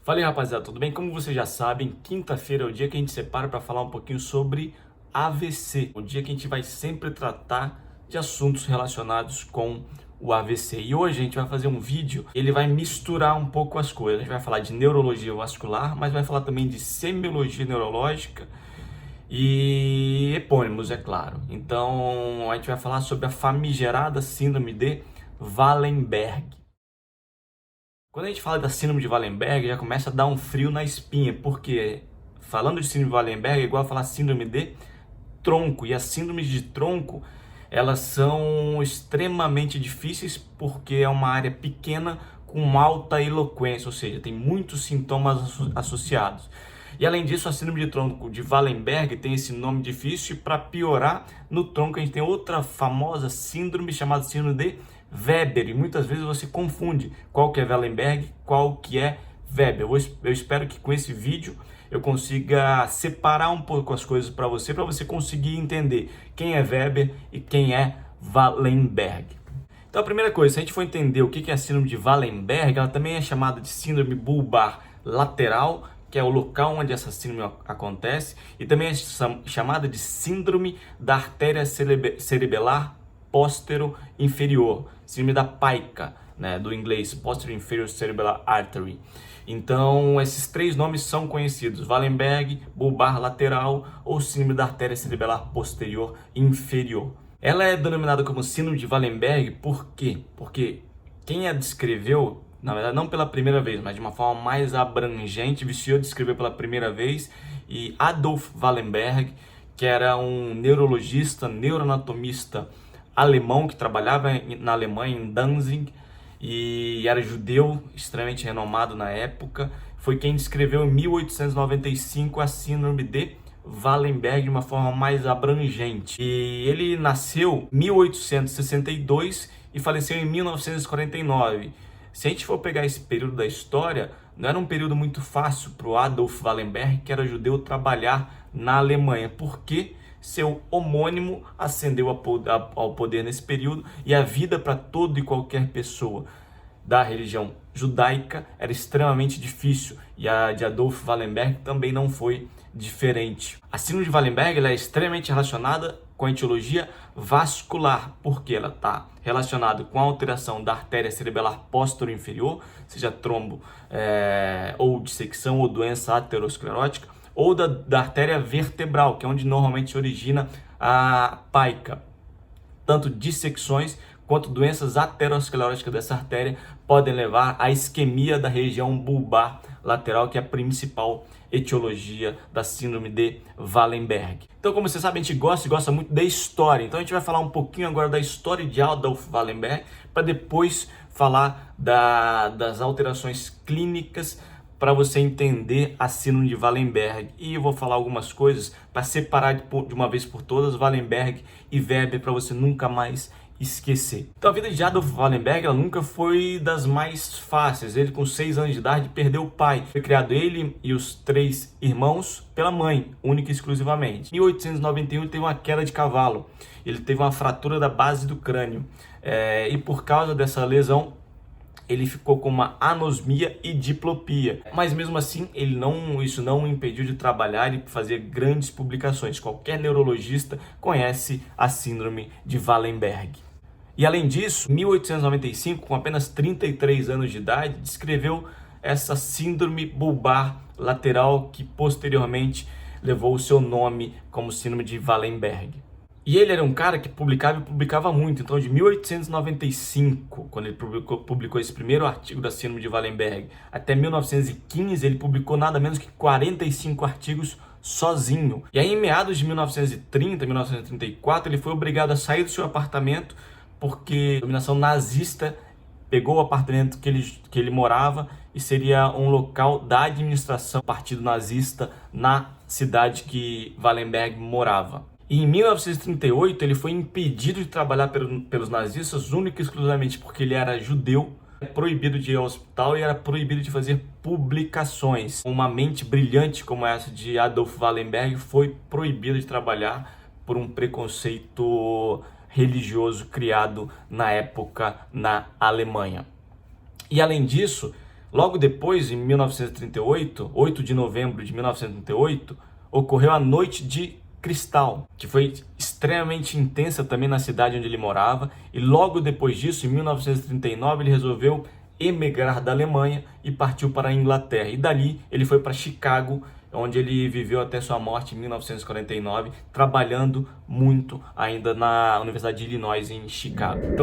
Fala aí, rapaziada, tudo bem? Como vocês já sabem, quinta-feira é o dia que a gente separa para falar um pouquinho sobre AVC. O dia que a gente vai sempre tratar de assuntos relacionados com o AVC. E hoje a gente vai fazer um vídeo, ele vai misturar um pouco as coisas. A gente vai falar de neurologia vascular, mas vai falar também de semiologia neurológica e epônimos, é claro. Então a gente vai falar sobre a famigerada síndrome de Wallenberg. Quando a gente fala da síndrome de Wallenberg, já começa a dar um frio na espinha, porque falando de síndrome de Wallenberg é igual a falar síndrome de tronco, e as síndromes de tronco, elas são extremamente difíceis porque é uma área pequena com alta eloquência, ou seja, tem muitos sintomas associados. E além disso, a síndrome de tronco de Wallenberg tem esse nome difícil, e para piorar, no tronco a gente tem outra famosa síndrome chamada síndrome de Weber, e muitas vezes você confunde qual que é Wallenberg, qual que é Weber. Eu espero que com esse vídeo eu consiga separar um pouco as coisas para você conseguir entender quem é Weber e quem é Wallenberg. Então a primeira coisa, se a gente for entender o que é a síndrome de Wallenberg, ela também é chamada de síndrome bulbar lateral, que é o local onde essa síndrome acontece, e também é chamada de síndrome da artéria cerebelar póstero inferior, síndrome da PICA, né, do inglês, Posterior Inferior Cerebellar Artery. Então, esses três nomes são conhecidos: Wallenberg, bulbar lateral ou síndrome da artéria cerebelar posterior inferior. Ela é denominada como síndrome de Wallenberg por quê? Porque quem a descreveu, na verdade não pela primeira vez, mas de uma forma mais abrangente, viciou descrever pela primeira vez, e Adolf Wallenberg, que era um neurologista, neuroanatomista alemão que trabalhava na Alemanha, em Danzig, e era judeu, extremamente renomado na época, foi quem descreveu em 1895 a síndrome de Wallenberg de uma forma mais abrangente. E ele nasceu em 1862 e faleceu em 1949. Se a gente for pegar esse período da história, não era um período muito fácil para o Adolf Wallenberg, que era judeu, trabalhar na Alemanha, porque seu homônimo ascendeu ao poder nesse período, e a vida para todo e qualquer pessoa da religião judaica era extremamente difícil, e a de Adolf Wallenberg também não foi diferente. A síndrome de Wallenberg ela é extremamente relacionada com a etiologia vascular, porque ela está relacionada com a alteração da artéria cerebelar póstero inferior, seja trombo ou dissecção ou doença aterosclerótica, ou da artéria vertebral, que é onde normalmente se origina a PICA. Tanto dissecções quanto doenças ateroscleróticas dessa artéria podem levar à isquemia da região bulbar lateral, que é a principal etiologia da síndrome de Wallenberg. Então, como você sabe, a gente gosta muito da história. Então, a gente vai falar um pouquinho agora da história de Adolf Wallenberg, para depois falar das alterações clínicas, para você entender a síndrome de Wallenberg. E eu vou falar algumas coisas para separar de uma vez por todas Wallenberg e Weber, para você nunca mais esquecer. Então a vida de Adolf Wallenberg ela nunca foi das mais fáceis. Ele com 6 anos de idade perdeu o pai. Foi criado ele e os 3 irmãos pela mãe, única e exclusivamente. Em 1891 ele teve uma queda de cavalo. Ele teve uma fratura da base do crânio. E por causa dessa lesão, ele ficou com uma anosmia e diplopia. Mas mesmo assim, isso não o impediu de trabalhar e fazer grandes publicações. Qualquer neurologista conhece a síndrome de Wallenberg. E além disso, em 1895, com apenas 33 anos de idade, descreveu essa síndrome bulbar lateral, que posteriormente levou o seu nome como síndrome de Wallenberg. E ele era um cara que publicava muito. Então, de 1895, quando ele publicou esse primeiro artigo da síndrome de Wallenberg, até 1915, ele publicou nada menos que 45 artigos sozinho. E aí, em meados de 1930, 1934, ele foi obrigado a sair do seu apartamento, porque a dominação nazista pegou o apartamento que ele morava e seria um local da administração do partido nazista na cidade que Wallenberg morava. E em 1938 ele foi impedido de trabalhar pelos nazistas única e exclusivamente porque ele era judeu, proibido de ir ao hospital e era proibido de fazer publicações. Uma mente brilhante como essa de Adolf Wallenberg foi proibida de trabalhar por um preconceito religioso criado na época na Alemanha. E além disso, Logo depois, em 1938, 8 de novembro de 1938, ocorreu a Noite de Cristal, que foi extremamente intensa também na cidade onde ele morava, e logo depois disso, em 1939, ele resolveu emigrar da Alemanha e partiu para a Inglaterra. E dali ele foi para Chicago, onde ele viveu até sua morte em 1949, trabalhando muito ainda na Universidade de Illinois em Chicago. Então,